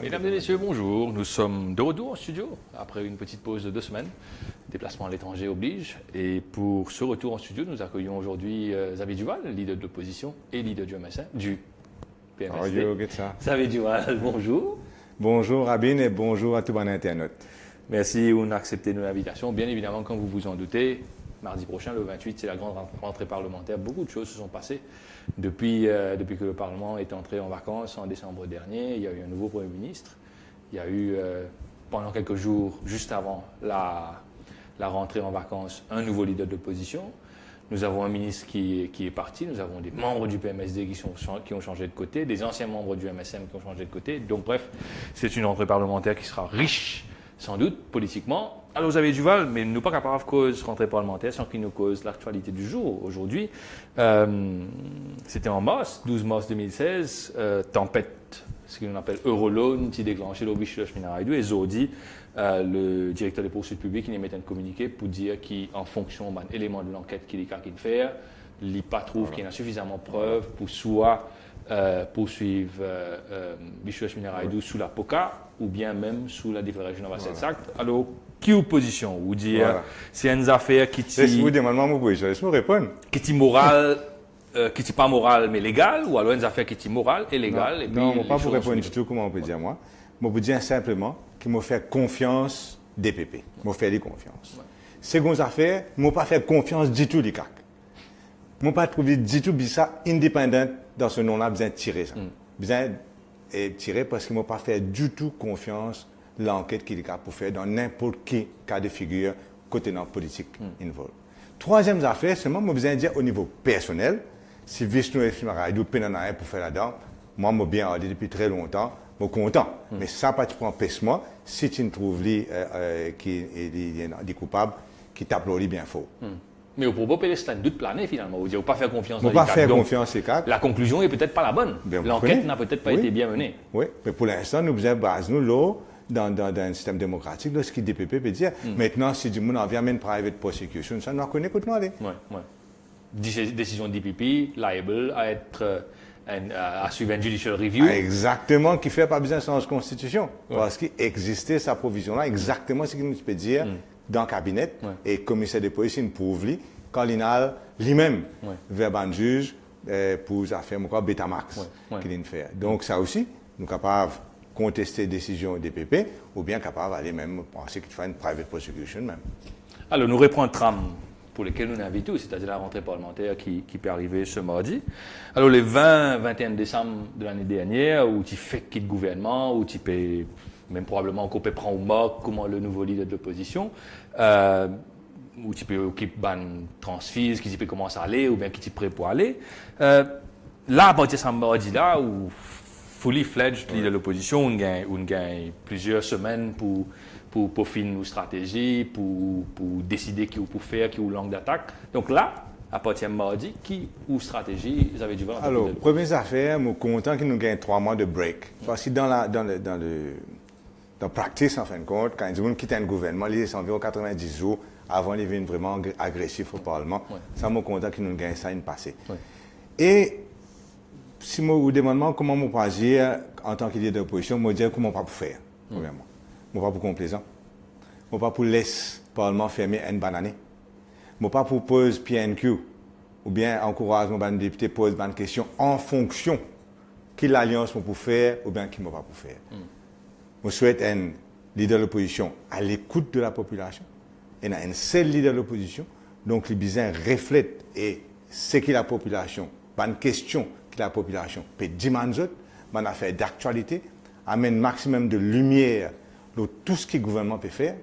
Mesdames et messieurs, bonjour. Nous sommes de retour en studio après une petite pause de 2 semaines. Déplacement à l'étranger oblige. Et pour ce retour en studio, nous accueillons aujourd'hui Xavier Duval, leader de l'opposition et leader du MSN, du PMSD. Xavier Duval, bonjour. Bonjour Rabin et bonjour à tout bon internaute. Merci d'avoir accepté notre invitation. Bien évidemment, comme vous vous en doutez, mardi prochain, le 28, c'est la grande rentrée parlementaire. Beaucoup de choses se sont passées depuis que le Parlement est entré en vacances en décembre dernier. Il y a eu un nouveau Premier ministre. Il y a eu, pendant quelques jours, juste avant la rentrée en vacances, un nouveau leader de l'opposition. Nous avons un ministre qui est parti. Nous avons des membres du PMSD qui ont changé de côté, des anciens membres du MSM qui ont changé de côté. Donc bref, c'est une rentrée parlementaire qui sera riche, sans doute, politiquement. Alors, Xavier Duval, mais nous pas capables de cause rentrée parlementaire sans qu'il nous cause l'actualité du jour. Aujourd'hui, c'était en mars, 12 mars 2016, tempête, ce qu'on appelle Euroloan, qui déclenché l'Obishloch Minaraidou, et Zodi, le directeur des poursuites publiques, il émet un communiqué pour dire qu'en fonction d'un élément de l'enquête qu'il est faire, il n'a pas trouvé qu'il y a suffisamment de preuves pour soit poursuivre Bishloch Minaraidou sous la POCA, ou bien même sous la Declaration of Assets Act. Alors, qui opposition ou dire c'est une affaire qui est morale, qui n'est pas morale mais légale, ou alors une affaire qui est morale et légale. Non, je ne pas pour répondre du tout, comment on peut dire moi. Je peux dire simplement qu'il m'a fait confiance DPP. Je fait des confiance. Seconde affaire, je n'ai pas fait confiance du tout du CAC. Je n'ai pas trouvé du tout ça indépendant dans ce nom-là, besoin de tirer ça. Besoin de tirer parce qu'il ne m'a pas fait du tout confiance l'enquête qu'il est pour faire dans n'importe quel cas de figure côté dans la politique involved. Troisième affaire, seulement, je besoin de dire au niveau personnel, si Vishnu et Minaraidou peine pour faire là-dedans, moi, je bien allé depuis très longtemps, je suis content. Mais ça, pas tu prends moi si tu trouves qu'il est des coupables, qui t'applaudit bien faux. Mais au propos, c'est un doute plané finalement. Vous ne pas faire confiance dans les CAC. Confiance les CAC. La conclusion n'est peut-être pas la bonne. L'enquête n'a peut-être pas été bien menée. Oui, mais pour l'instant, nous faisons base nous là. Dans un système démocratique, ce qui DPP peut dire, maintenant, si du monde en vient une private prosecution, ça nous reconnaît qu'on aller. Oui. Décision DPP, liable à être à suivre une judicial review. Exactement, qui fait pas besoin de sens constitution. Parce qu'il existait sa provision-là, exactement ce qu'il nous peut dire dans le cabinet, et le commissaire de police, il prouve quand l'INAL lui-même vers un juge pour affaire Betamax qu'il fait. Donc, ça aussi, nous sommes capables contester décision DPP ou bien capable d'aller même penser qu'il faut une private prosecution même. Alors, nous reprenons le tram pour lequel nous invitons, c'est-à-dire la rentrée parlementaire qui peut arriver ce mardi. Alors, les 20-21 décembre de l'année dernière, où tu fais quitter le gouvernement, où tu peux, même probablement, qu'on peut prendre au mock comment le nouveau leader de l'opposition, où tu peux occuper un transfise, qui peut commencer à aller, ou bien qui est prêt pour aller. Là, à partir de ce mardi-là, où fully fledged leader de l'opposition, on gagne plusieurs semaines pour finir nos stratégies, pour décider qui ou pour faire, qui ou langue d'attaque. Donc là, à partir de mardi, qui ou stratégie, vous avez du voir. Alors, première affaire, je suis content qu'il nous gagne 3 mois de break. Parce que dans practice, en fin de compte, quand ils quittent un gouvernement, il est environ 90 jours avant de devenir vraiment agressif au Parlement. Ça, je suis content qu'il nous gagne ça une passée. Et si je vous demande comment je peux agir en tant que leader de l'opposition, je vais dire comment je peux faire, premièrement. Je ne vais pas pour complaisant. Je ne vais pas pour laisser le Parlement fermer une bonne année. Je ne vais pas pour poser PNQ ou bien encourager mon député à poser une question en fonction de quelle alliance je peux faire ou bien qui ne peux pas pour faire. Je souhaite un leader de l'opposition à l'écoute de la population. Et un seul leader de l'opposition, donc les besoins reflètent et ce que la population, une question que la population peut demander, une affaire d'actualité, amène un maximum de lumière dans tout ce que le gouvernement peut faire,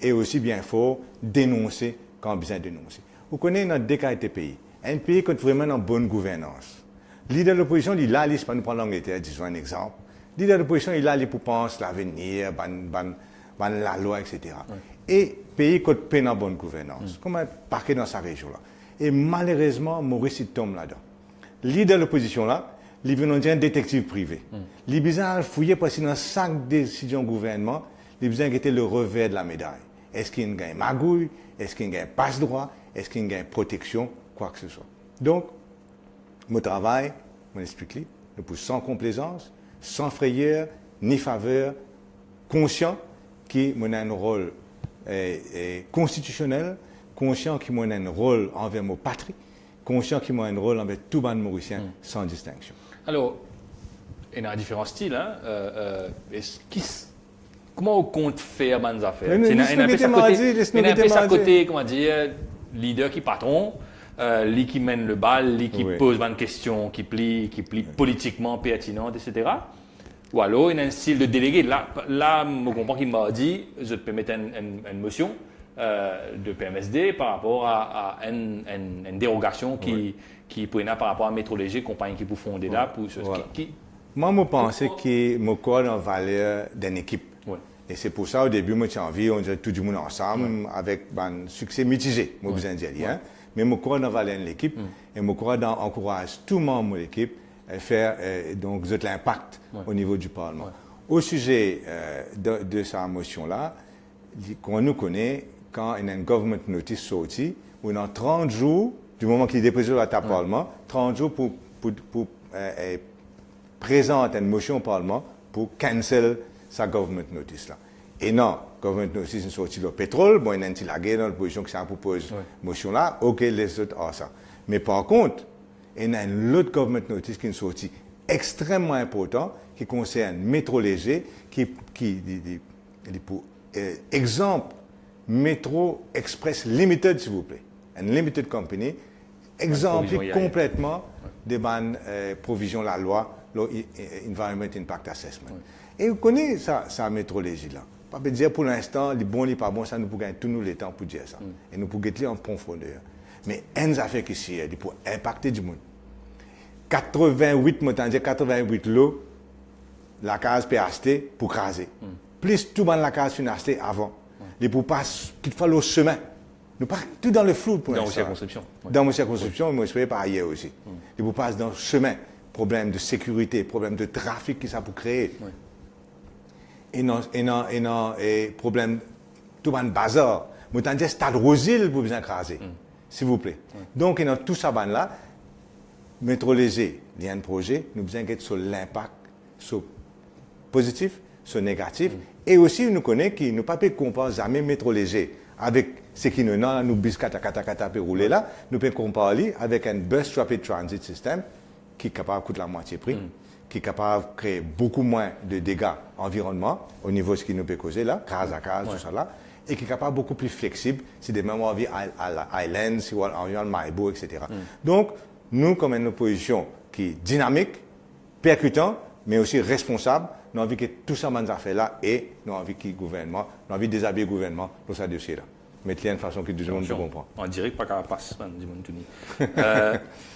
et aussi bien fort dénoncer quand on a besoin de dénoncer. Vous connaissez notre décade de pays, un pays qui est vraiment en bonne gouvernance. Le leader de l'opposition, il a allé, pas nous prendre l'Angleterre, disons un exemple. Le leader de l'opposition, il a allé pour penser l'avenir, la loi, etc. Et le pays qui est en bonne gouvernance, comme un parquet dans sa région-là. Et malheureusement, Maurice tombe là-dedans. Le leader de l'opposition là, il veut nous dire un détective privé. Il a besoin de fouiller parce que dans chaque décision du gouvernement, il a besoin de le revers de la médaille. Est-ce qu'il y a une magouille? Est-ce qu'il y a un passe-droit? Est-ce qu'il y a une protection? Quoi que ce soit. Donc, mon travail, mon explique, sans complaisance, sans frayeur, ni faveur, conscient qui a un rôle constitutionnel, conscient qui a un rôle envers mon patrie, conscient qui a un rôle envers tout le monde mauricien sans distinction. Alors, il y a différents styles. Hein? Comment on compte faire des affaires? Il y a un peu ça côté, comment dire, leader qui patron, lui qui mène le bal, lui qui pose une question, qui plie politiquement pertinente, etc. Ou alors, il y a un style de délégué. Là je comprends qu'il m'a dit, je peux mettre une motion de PMSD par rapport à une dérogation qui peut par rapport à Métro Léger, compagnie qui peut fonder là. Pour moi, je pense que je crois dans la valeur d'une équipe. Et c'est pour ça, au début, moi, j'ai envie, on dirait tout le monde ensemble, avec un succès mitigé, moi, besoin de dire. Mais je crois dans la valeur de l'équipe, et je crois dans encourager tout le monde de l'équipe à faire donc l'impact au niveau du Parlement. Au sujet de sa motion-là, qu'on nous connaît, quand il y a une government notice sortie, on a 30 jours, du moment qu'il est déposé à ta Parlement, 30 jours pour présenter une motion au Parlement pour cancel sa government notice là. Et non, government notice est sorti le pétrole, bon, il y a une petite guerre dans la position que ça propose motion là, ok, les autres ont ça. Mais par contre, il y a une autre government notice qui est sortie extrêmement important, qui concerne Métro Léger, qui pour exemple, Métro Express Limited, s'il vous plaît, une limited company, exemplifie complètement des bonnes provisions de la loi, l'Environment Impact Assessment. Et vous connaissez ça Métro Léger là. Pas dire pour l'instant, les bons, les pas bons, ça nous peut gagner tous nous les temps pour dire ça. Et nous pouvons gagner en profondeur. Mais une affaire qui c'est pour impacter du monde. 88 lots, la case peut acheter pour craser. Plus tout le monde la case finit acheter avant. Les pour passer toutefois le chemin. Nous pas tout dans le flou pour l'instant. Dans ma circonscription, moi je fais par ailleurs aussi. Les pour passer dans le chemin. Problème de sécurité, problème de trafic qui ça peut créer. Et problème tout le monde bazar. Moi t'en dis stade Rosil pour bien craser. S'il vous plaît. Donc il y a tout ça là. Métro Léger, il y a un projet, nous besoin d'être sur l'impact, sur positif, sur négatif. Et aussi, nous connaissons que nous ne pouvons pas comparer jamais Métro Léger avec ce qui nous a, nous biscata rouler là, nous pouvons comparer avec un bus rapid transit system qui est capable de coûter la moitié prix, qui est capable de créer beaucoup moins de dégâts environnement au niveau de ce qui nous peut causer là, case à case, tout ça là, et qui est capable beaucoup plus flexible si des mêmes envies à Islands, si on envie à Maïbo, etc. Donc, nous, comme une opposition qui est dynamique, percutant, mais aussi responsable, nous avons envie que tout ça, ces affaires-là, et nous avons envie que le gouvernement, nous avons envie de déshabiller le gouvernement pour ce dossier-là. Mettre une façon que tout le monde comprend. En direct, pas qu'à passe, du monde tout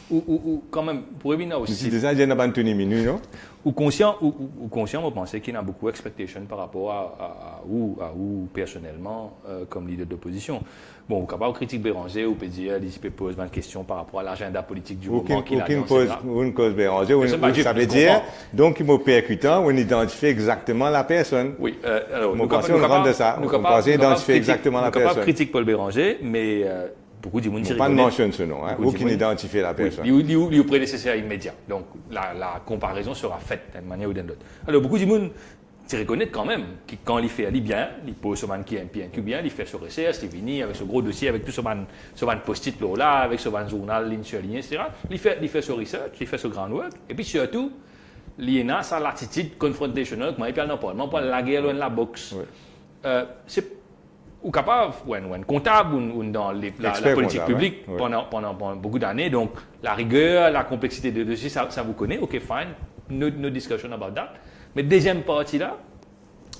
ou quand même, pour revenir aussi. Si déjà, il n'y a pas de minutes, non? Ou conscient, vous pensez qu'il y a beaucoup d'expectations par rapport à où personnellement, comme leader d'opposition. Bon, vous capable de critiquer Béranger, ou peut dire, il peut poser une question par rapport à l'agenda politique du moment qu'il a. Aucune cause Béranger, ça veut dire, donc il m'a percutant, on identifie exactement la personne. Oui, alors, nous pensons identifier exactement la personne. Nous ne critiquer Paul Béranger, mais beaucoup de monde pas de mention ce nom, hein, aucune identifier la personne. Il est prédécesseur immédiat. Donc la comparaison sera faite d'une manière ou d'une autre. Alors beaucoup de monde se reconnaît quand même que quand il fait bien, il pose ce man qui est bien, il fait ce recherche, il vient avec ce gros dossier, avec tout ce man post-it là, avec ce man journal, ligne sur ligne, etc. Il fait ce research, il fait ce groundwork, et puis surtout, il a sa latitude confrontationnelle, comme il parle dans le Parlement, pour la guerre, la boxe. C'est ou capable, ou un comptable, ou dans la politique publique pendant beaucoup d'années. Donc, la rigueur, la complexité de dossier, ça vous connaît. OK, fine. No discussion about that. Mais deuxième partie là,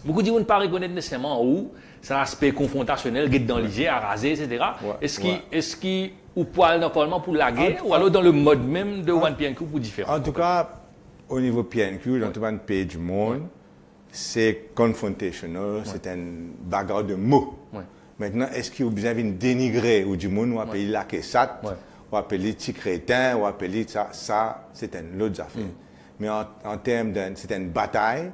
beaucoup de gens ne pas reconnaître nécessairement où c'est l'aspect confrontationnel, guette dans l'IG, à raser, etc. Est-ce qu'il ou poil dans le Parlement pour la guerre, ou alors dans le mode même de One PNQ pour différents? En tout cas, au niveau PNQ, dans tout le pays du monde, c'est confrontational, c'est une bagarre de mots. Maintenant, est-ce qu'il y a besoin de dénigrer ou du monde, ou appeler la caissette, ou appeler petit crétin, ou appeler ça c'est une autre affaire. Mais en termes c'est une bataille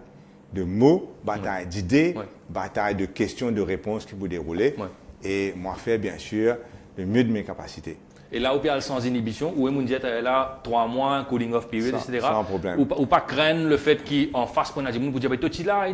de mots, bataille d'idées, bataille de questions, de réponses qui vous dérouler. Et moi, faire bien sûr le mieux de mes capacités. Et là, au pire, sans inhibition, où est mon diète là, 3 mois, cooling off period, etc. Sans problème. Ou pas craindre le fait qu'en face, qu'on a dit, vous dites, toi, là,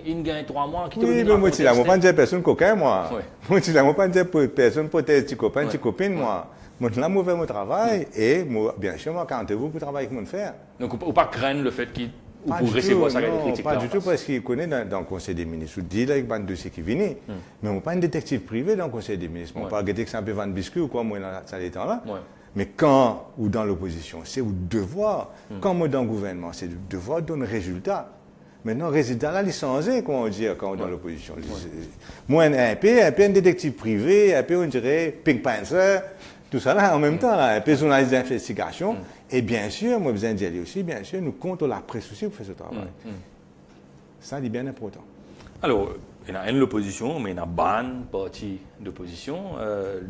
il gagne 3 mois. Oui, mais moi, je ne pas dire personne coquin, moi. Moi, je ne pas dire personne pour tes petits copains, petites copines, moi. Moi, je suis fait mon travail et, bien sûr, moi, quand vous pour travailler avec mon frère. Donc, ou pas craindre le fait qu'il pour recevoir sa critique. Pas du tout, parce qu'il connaît dans le Conseil des ministres. Il dit là, il y a un dossier qui vient. Mais on n'est pas un détective privé dans le Conseil des ministres. On ne pas que c'est un peu vendre biscuit ou quoi, moi, dans ça temps-là. Mais quand, ou dans l'opposition, c'est un devoir. Quand moi, dans le gouvernement, c'est le devoir de donner résultat. Maintenant, le résultat, là, il est changé, comment on dit, quand on est dans l'opposition. Moi, un peu un détective privé, un peu, on dirait, Pink Panther. Tout ça là, en même temps, là, un peu journaliste d'investigation. Et bien sûr, moi, besoin d'y aller aussi, bien sûr, nous comptons la presse aussi pour faire ce travail. Ça, c'est bien important. Alors, il y a une l'opposition, mais il y a une bonne partie d'opposition.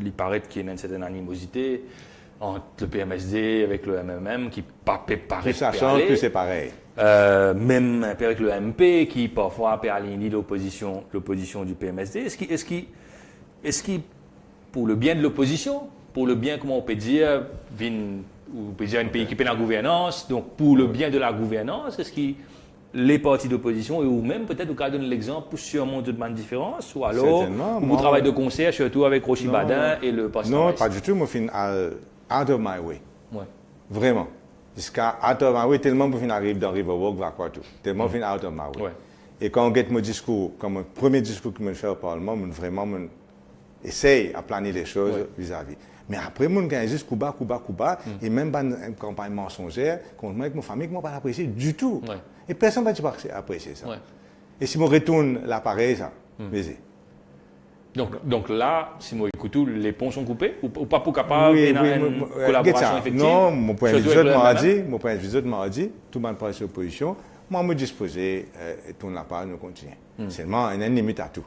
Il paraît qu'il y a une certaine animosité entre le PMSD avec le MMM qui paraît ça change que c'est pareil. Même avec le MP qui parfois peut aligner l'opposition du PMSD. Est-ce qu'il, pour le bien de l'opposition, pour le bien, comment on peut dire, un pays qui est dans la gouvernance, donc pour le bien de la gouvernance, est-ce que les partis d'opposition, ou même peut-être au cas de l'exemple pour surmonter de différences, ou alors vous travaillez de concert, surtout avec Rochi Badin et le parti. Non, pas du tout, moi je suis out of my way. Ouais. Vraiment. Jusqu'à out of my way, tellement je arrive dans Riverwalk, va quoi tout. Tellement je suis out of my way. Ouais. Et quand on get mon discours, comme mon premier discours que je fais au Parlement, vraiment essaye à planer les choses vis-à-vis. Mais après, je gagne juste coup bas. Et même dans une campagne mensongère, contre moi, avec ma famille, je ne pas apprécié du tout. Ouais. Et personne ne va apprécier ça. Ouais. Et si je retourne l'appareil, ça, donc là, si je écoute tout, les ponts sont coupés ou pas pour capable une collaboration effective? Non, mon point de vue m'a dit, tout le monde parle sur l'opposition, moi, je suis disposé à tourner la page, nous continuons. Seulement, il y a une limite à tout.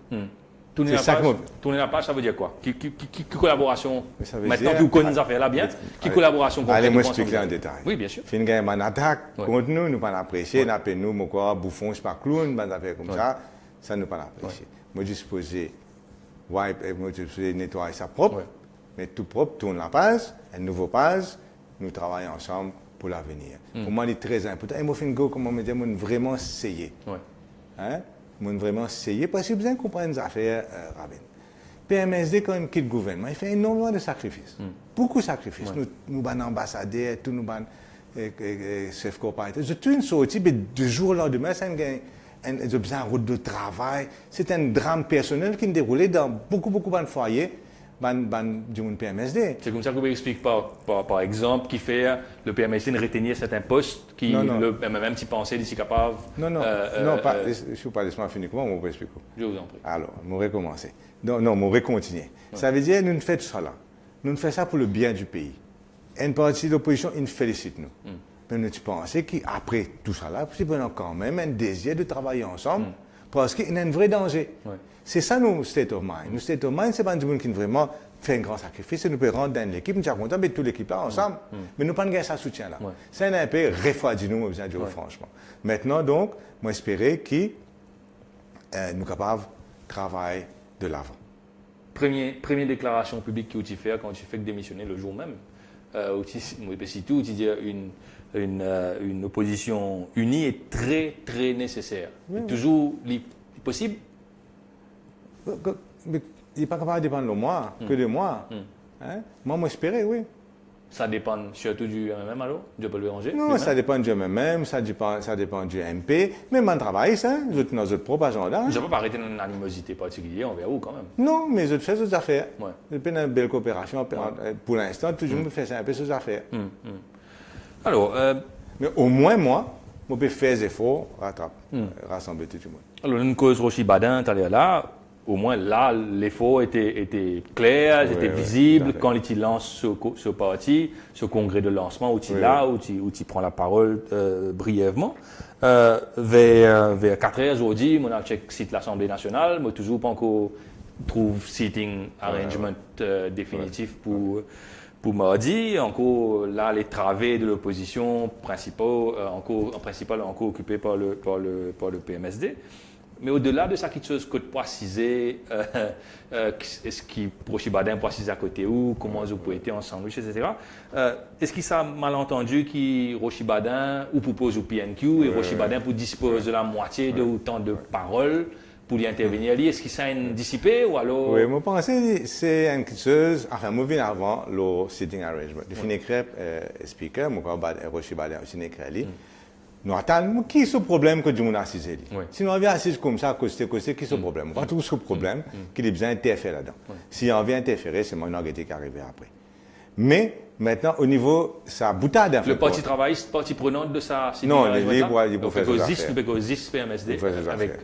Tourner la page, ça veut dire quoi? Qui collaboration? Maintenant, tu connais les affaires là bien. Qui collaboration concrète? Allez, moi expliquer en détail. Oui, bien sûr. Fin de gagne, attaque contre nous, nous pas apprécier, nous appelons nous, mon corps, bouffon, je pas clown, des affaires comme ça nous pas apprécier. Moi, disposé, nettoyer ça propre, mais tout propre, tourne la page, une nouvelle page, nous travaillons ensemble pour l'avenir. Pour moi, c'est très important. Et moi, fin de go, comme on me dit, moi, vraiment essayer. Moi, vraiment essayer, parce que vous avez compris les affaires, Rabin. PMSD, quand il quitte le gouvernement, il fait énormément de sacrifices. Beaucoup de sacrifices. Nous sommes ambassadeurs, tous nous sommes chefs corporatifs. Je suis une sortie, mais 2 jours au lendemain, c'est un route de travail. C'est un drame personnel qui se déroulait dans beaucoup de foyers. Du PMSD. C'est comme ça que vous expliquez par exemple qui fait le PMSD de retenir certains postes qui même si pensait d'ici capable. Non, pas, je ne suis pas laissez-moi finir. Comment on peut expliquer? Je vous en prie. Alors, on va recommencer. Non, on va continuer. Ouais. Ça veut dire nous faisons ça là. Nous faisons ça pour le bien du pays. Une partie de l'opposition, ils nous félicitent nous. Mais nous pensons qu'après tout ça là, c'est quand même un désir de travailler ensemble parce qu'il y a un vrai danger. Ouais. C'est ça, nous, state of mind. Nous, state of mind, c'est pas du monde qui vraiment fait un grand sacrifice et nous pouvons rentrer dans l'équipe, nous sommes contents de mettre toute l'équipe là ensemble. Mais nous n'avons pas gagné ça soutien là. C'est un peu refroidi, nous, besoin de dire franchement. Maintenant, donc, moi, j'espérais que nous sommes capables de travailler de l'avant. Première déclaration publique que tu fais quand tu fais démissionner le jour même. Tu dis une opposition unie est très, très nécessaire. Toujours possible. Mais il n'est pas capable de dépendre de moi, que de moi. Hein? Moi, j'espérais, oui. Ça dépend surtout du MMM, alors, du Paul Béranger? Non, ça dépend du MMM, ça dépend du MP. Même en travail, ça, dans notre propre agenda. Je ne peux pas arrêter une animosité particulière envers vous, quand même. Non, mais je fais des affaires. Je fais une belle coopération. Pour l'instant, toujours me fais un peu ces affaires. Alors, mais au moins, moi, je peux faire des efforts, rassembler tout le monde. Alors, une cause Rochi Badin, tu es là. Au moins là, l'effort était clair, était visible. Quand il lance ce parti, ce congrès de lancement, où tu là, où tu prends la parole brièvement. Vers 4 heures aujourd'hui, on a check site l'Assemblée nationale, mais toujours pas encore trouve seating arrangement définitif pour mardi. Encore là, les travées de l'opposition principale encore occupées par le PMSD. Mais au-delà de ça, quelque chose que tu préciser, est-ce qu'il Rochi Badin précise à côté où, comment vous pouvez être ensemble, etc. Est-ce qu'il s'est malentendu qui Rochi Badin ou propose au PNQ et Rochi Badin pour dispose de la moitié de autant de paroles pour y intervenir? Est-ce qu'il s'est dissipé ou alors? Oui, je pense que c'est une chose, enfin, moi, je viens avant le sitting arrangement. Je finis écrire speaker, moi, Rochi Badin aussi écrit. Nous attendons, qui est ce problème que nous avons assisté? Si nous avons assisté comme ça, qui est ce problème? On va trouver ce problème qu'il est besoin d'interférer là-dedans. Si on vient interférer, c'est mon organisme qui arrive après. Mais maintenant, au niveau, ça boutade d'infos. Le parti travailliste, partie prenante de ça? Non, il faut faire ça. Il PMSD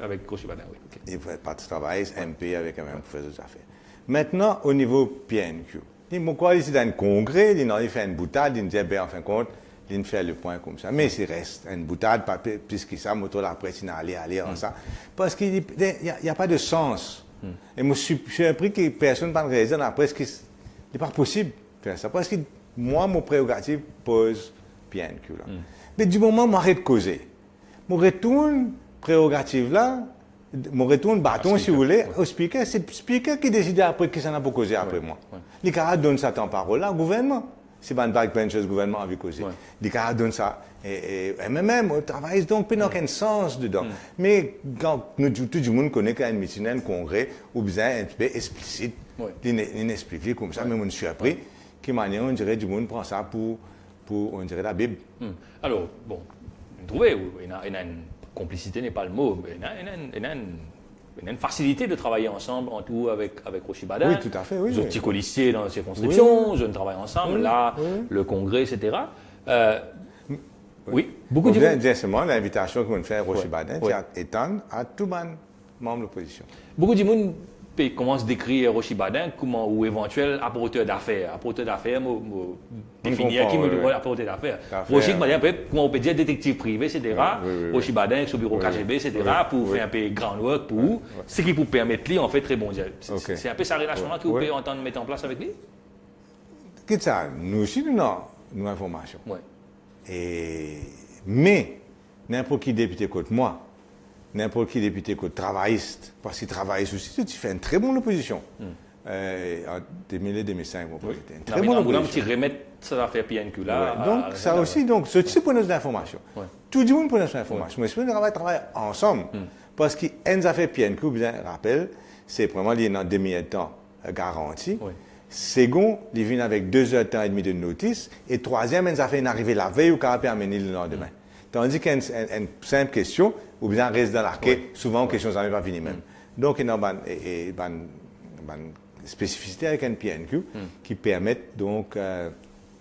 avec Rochi Badin. Il faut être parti travailliste, MP avec un même professeur des affaires. Maintenant, au niveau PNQ, il quoi ici dans un congrès, il fait une boutade, il dit, en fin de compte, il fait le point comme ça. Mais il reste une boutade, puisque ça, moto la presse, il aller en ça. Parce qu'il n'y a pas de sens. Et moi, je suis surpris que personne ne parle de la presse, qu'il n'est pas possible de faire ça. Parce que moi, mon prérogative pose PNQ là. Mais du moment où m'arrête de causer, mon retourne prérogative là, mon retourne bâton, si vous voulez, au speaker, c'est le speaker qui décide après qui s'en a pas causé après moi. Les caras donnent ça en parole là, au gouvernement. C'est pas une chose, le gouvernement a vu causer. Les caras donnent ça. Et même au travail, donc, il n'y a aucun sens dedans. Mais quand tout le monde connaît qu'il y a une meeting, un congrès, ou bien un peu explicite, il explique comme ça, mais je suis appris, qui manière, on dirait, du monde prend ça pour on dirait, la Bible. Alors, bon, vous trouvez, il y a une complicité, n'est pas le mot, mais il y a une facilité de travailler ensemble, en tout, avec Rochi Badin. Oui, tout à fait, oui. Vous êtes petits colistiers dans la circonscription, je ne travaille ensemble, là, le congrès, etc. Oui, beaucoup de gens. Justement, l'invitation que nous fait Rochi Badin, c'est étendre à tout le membre de l'opposition. Beaucoup de gens commencent à décrire Rochi Badin comme un éventuel apporteur d'affaires. Apporteur d'affaires, définir qui me doit apporter d'affaires. Rochi Badin, comment on peut dire détective privé, etc. Rochi Badin avec son bureau KGB, etc. pour faire un peu groundwork pour vous, ce qui vous permet de en fait très bon. C'est un peu sa relation-là que vous pouvez entendre mettre en place avec lui? Qu'est-ce que ça? Nous aussi, nous avons une information. Mais, n'importe qui député contre moi, n'importe qui député contre travailliste, parce qu'il travaille aussi, tu fais une très bonne opposition. En 2000 et 2005, mon projet. Une très bonne opposition. Tu remets ça affaire PNQ là. Donc, ça aussi, donc, c'est pour nos informations. Tout le monde pour nos informations. Mais si on travaille ensemble, parce qu'une affaire PNQ, bien rappelle, c'est vraiment lié dans 2000 temps garanti. Second, il vient avec 2 heures temps et demi de notice. Et troisième, ils ont fait une arrivée la veille ou qu'on a amener le lendemain. Tandis qu'une simple question, ou bien reste dans l'arquet, souvent, question ça ne va pas venir même. Donc, il y a une spécificité avec un PNQ qui permettent donc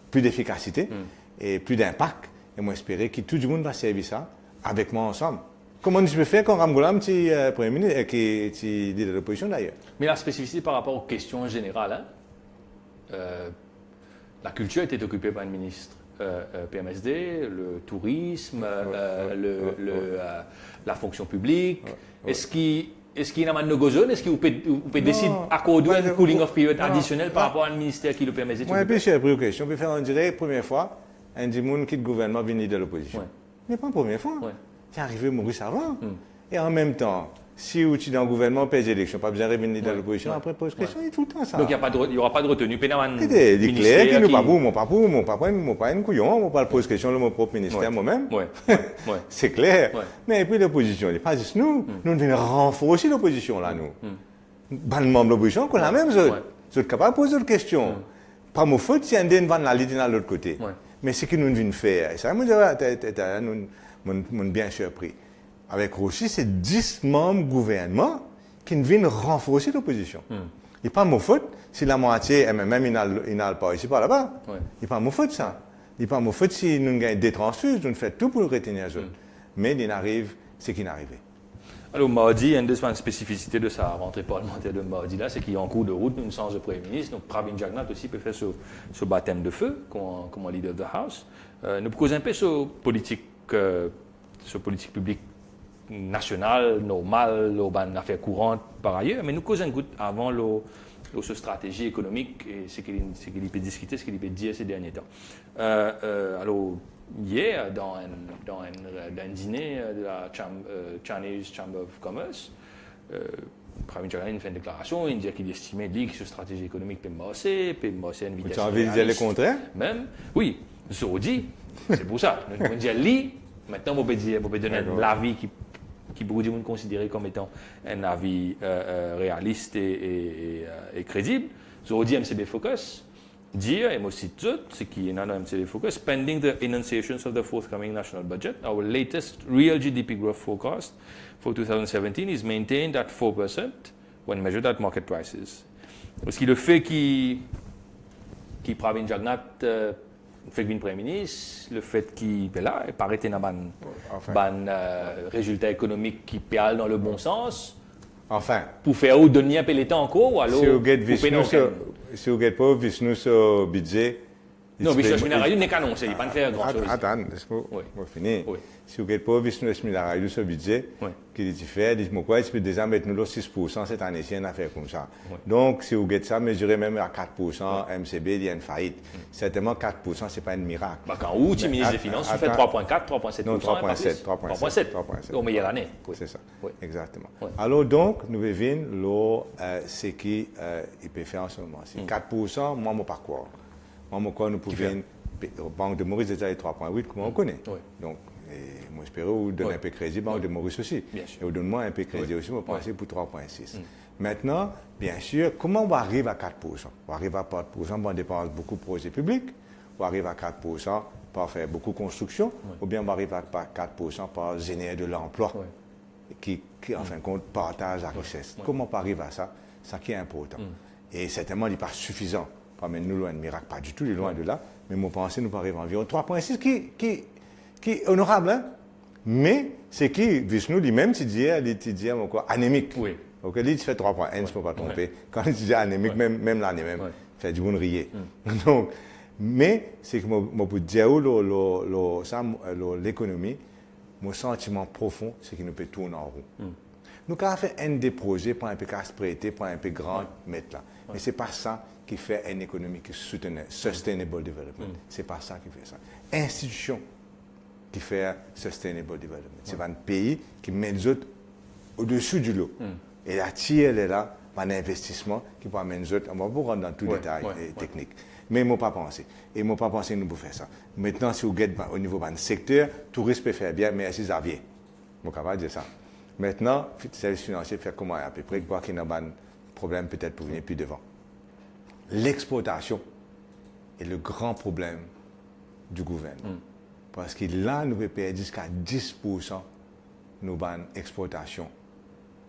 plus d'efficacité et plus d'impact. Et moi, j'espère que tout le monde va servir ça avec moi ensemble. Comment je peux faire quand Ramgoulam, qui est Premier ministre, qui est leader de l'opposition d'ailleurs. Mais la spécificité par rapport aux questions générales, la culture était occupée par un ministre PMSD, le tourisme, la fonction publique. Est-ce qu'il y a une zone? Est-ce que vous pouvez décider d'accorder un cooling off period additionnel par rapport à un ministère qui le permet? Moi, puis j'ai pris une question. On peut faire, on dirait, première fois, un monde qui est le gouvernement vient de l'opposition. Mais pas la première fois. C'est arrivé Maurice avant. Et en même temps, si vous êtes dans le gouvernement, pèse l'élection, pas besoin de revenir dans l'opposition, après pose question, il tout le temps ça. Donc il n'y aura pas de retenue. C'est clair qu'il n'est pas pour, mon pas une couillon, mon pas le pose question de mon propre ministère moi-même. C'est clair. Mais puis l'opposition, il n'est pas juste nous. Nous devons renforcer l'opposition là, nous. Ban membre de l'opposition, qu'on a même, vous êtes capable de poser des questions. Pas mon faute si on va la ligne de l'autre côté. Mais ce que nous devons faire, ça, nous bien surpris. Avec Rochi, c'est 10 membres du gouvernement qui viennent renforcer l'opposition. Il n'est pas mon faute si la moitié, même il n'a pas ici, pas là-bas. Il n'est pas mon faute ça. Il n'est pas mon faute si nous gagnons des transfuges, nous faisons tout pour retenir les autres. Mais il arrive ce qui est arrivé. Alors, mardi, une des spécificités de sa rentrée parlementaire de mardi, là, c'est qu'il y a en cours de route une séance de Premier ministre. Donc, Pravin Jagnat aussi peut faire ce baptême de feu comme leader de la House. Nous causons un peu ce politique publique nationale, normale, une affaire courante par ailleurs, mais nous causons un goutte avant cette stratégie économique et ce qu'il peut discuter, ce qu'il peut dire ces derniers temps. Alors, hier, dans un dîner de la Chinese Chamber of Commerce, Pravin Jagannath fait une déclaration, il dit qu'il estimait que cette stratégie économique peut marcher à une vitesse. Tu as envie de dire le contraire? Même, oui, Saudi, c'est pour ça. Nous avons dit, maintenant, on peut donner l'avis qui beaucoup de monde considéré comme étant un avis réaliste et crédible. Saudi MCB Focus, dire, et moi aussi tout, ce qui est dans MCB Focus, pending the enunciations of the forthcoming national budget, our latest real GDP growth forecast for 2017 is maintained at 4% when measured at market prices. Parce que le fait qu'il Pravin Jagannath fait que Premier ministre, le fait qu'il est là, il paraît qu'il y a un résultat économique qui péale dans le bon sens. Enfin. Pour faire ou donner un peu les temps encore, ou alors. Si vous n'avez pas vu sur budget. Non, Vishnu Lashmi n'est qu'annoncé, il ne va pas faire grand-chose. Attends, laisse-moi finir. Si vous n'avez pas vu Vishnu Lashmi sur budget, qu'il dit fait, dites-moi quoi, il peut déjà mettre nous 6% cette année-ci, une affaire comme ça. Donc, si vous avez ça, mesurez même à 4%, MCB, il y a une faillite. Certainement, 4%, ce n'est pas un miracle. Quand où, tu ministre des Finances, tu fais 3,4, 3,7%. Non, 3,7. Au meilleur année. C'est ça, exactement. Alors, donc, nous vivons ce qu'il peut faire en ce moment. 4%, moi, je ne peux pas croire. Moi, nous pouvons, Banque de Maurice, déjà, 3,8, comment on connaît. Donc, moi, j'espère vous donner un peu de crédit, Banque de Maurice aussi. Et vous donnez-moi un peu de crédit aussi, on va passer pour 3,6. Maintenant, bien sûr, comment on arrive à 4%? On arrive à 4%, on dépense beaucoup de projets publics, on arrive à 4% par faire beaucoup de construction, ou bien on arrive à 4% par générer de l'emploi, qui, en fin de compte, partage la richesse. Comment on arrive à ça? Ça qui est important. Et certainement, il n'est pas suffisant. Pas nous loin de miracle, pas du tout, il est loin de là. Mais mon pensée nous arrive à environ 3,6 qui est honorable, hein? Mais c'est qui, Vishnu lui-même, tu dis quoi, anémique. Oui. Donc, il fait 3,1, je ne peux pas tromper. Quand il dit anémique, même l'année même, fait du bon rier. Donc, mais c'est que je peux dire l'économie, mon sentiment profond, c'est qu'il nous peut tourner en roue. Nous avons fait un des projets pour un peu casse prêter, pour un peu grand mettre là. Mais ce n'est pas ça qui fait une économie qui est sustainable development. Ce n'est pas ça qui fait ça. Institution qui fait sustainable development. C'est un pays qui met les autres au-dessus du lot. Et la tire est là, un investissement qui peut amener les autres. On va pas rentrer dans tous les détails techniques. Mais je ne pas pensé. Et je ne pas pensé que nous pouvons faire ça. Maintenant, si vous regardez au niveau du secteur, le tourisme peut faire bien, mais c'est Xavier. Je suis capable de dire ça. Maintenant, le service financier fait comment à peu près, quoi qu'il y a un problème peut-être pour venir plus devant. L'exportation est le grand problème du gouvernement. Parce que là, nous pouvons payer jusqu'à 10% nos exportations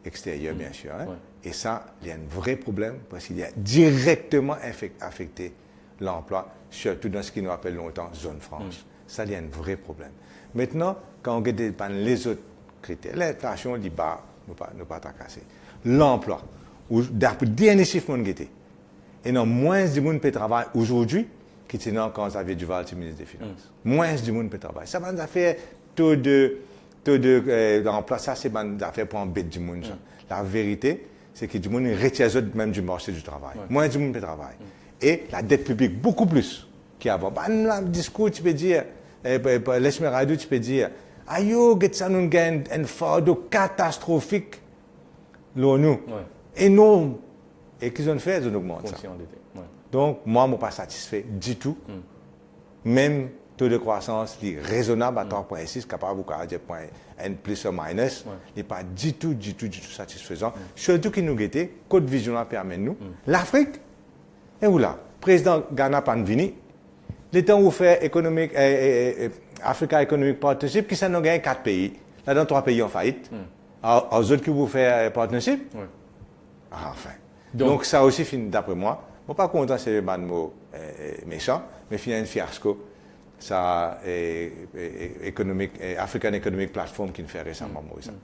extérieures, bien sûr. Hein? Et ça, il y a un vrai problème parce qu'il y a directement affecté l'emploi, surtout dans ce qui nous appelle longtemps zone franche. Ça, il y a un vrai problème. Maintenant, quand on regarde les autres critères, l'inflation, il dit bas, nous pas casser. L'emploi, d'après le dernier chiffre, on a et non, moins de monde peut travailler aujourd'hui que quand Xavier Duval était ministre des Finances. Moins de monde peut travailler. Ça va nous faire taux d'emploi, ça c'est une affaire pour embêter du monde. La vérité, c'est que du monde retire même du marché du travail. Moins de monde peut travailler. Et la dette publique, beaucoup plus qu'avant. Dans le discours, tu peux dire, l'Esmeralda, tu peux dire, aïe, ça nous gagne un fardeau catastrophique, nous. Énorme. Et qu'ils ont fait, ils ont augmenté ça. Donc, moi, je ne suis pas satisfait du tout. Même taux de croissance raisonnable à 3,6, capable de dire un plus ou minus, n'est pas du tout satisfaisant. Surtout qu'il nous guettait, Côte Vision permet nous. L'Afrique, et où là? Le président Ghana Panvini, l'État où fait Africa Economic Partnership, qui s'en a gagné 4 pays. Là-dedans, 3 pays en faillite. Aux autres qui vous fait partnership? Enfin. Donc, ça aussi, d'après moi, je ne suis pas content, c'est le mot méchant, mais finalement, un fiasco. Ça, African Economic Platform qui nous fait récemment,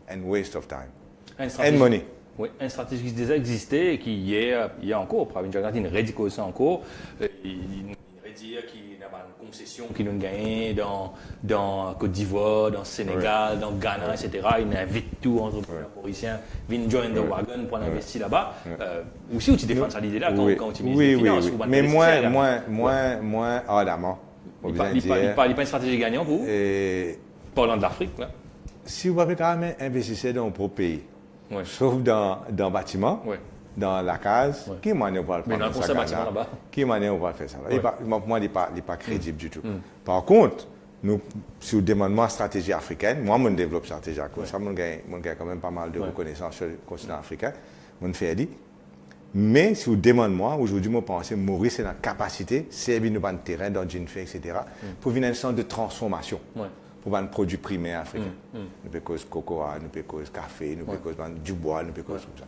un waste of time. And money. Oui, une stratégie qui déjà existait et qui y a encore. Pravin Jagannath, il redit ça encore. Il redit qu'il y a une concession qui nous gagne dans Côte d'Ivoire, dans Sénégal, dans Ghana, etc. Il invite tout entrepreneurs mauriciens, viennent join the wagon pour investir là-bas. Aussi, où tu défends cette idée-là quand tu mises des finances. Mais moins ardemment. Il n'y a pas une stratégie gagnante pour vous? Parlant de l'Afrique, là. Si vous avez quand même investi dans un propre pays, sauf dans le bâtiment, dans la case, qui m'en est pas le faire? Mais dans le conseil bâtiment là-bas. Qui m'en est pas le faire ça? Pour moi, il n'est pas crédible du tout. Par contre, nous, si vous demandez moi stratégie africaine, moi, je développe stratégie africaine. Ça, je gagne quand même pas mal de reconnaissance sur le continent africain. Je fais dit. Mais si vous demandez moi, aujourd'hui, je pense que Maurice est dans la capacité, servir nous dans terrain, dans le fait, etc., pour venir un centre de transformation. Pour un produit primaire africain. Nous pouvons cause cocoa, nous pouvons cause café, nous pouvons cause du bois, nous pouvons cause comme ça.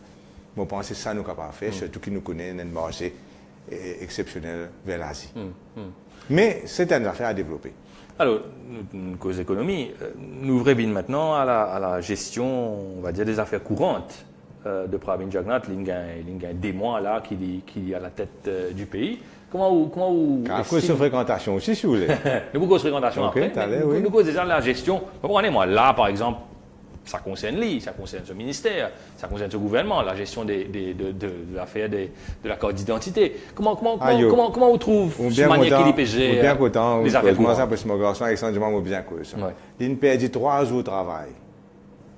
Je pense que c'est ça que nous sommes capables de faire, surtout qui nous connaît un marché exceptionnel vers l'Asie. Mais c'est une affaire à développer. Alors, une cause économie, nous revenons maintenant à la gestion, on va dire, des affaires courantes de Pravin Jagnnath. Il y a des mois là qui est à la tête du pays. Comment vous à cause de fréquentation aussi, si vous voulez. Nous cause fréquentation après. Nous cause déjà la gestion. Comprenez-moi, là, par exemple, ça concerne lui, ça concerne ce ministère, ça concerne ce gouvernement, la gestion de l'affaire de l'accord d'identité. Comment vous trouvez cette manière qu'il gère bien content, les affaires courantes? Ça parce que mon garçon Alexandre bien connu. Il perd 3 jours de travail.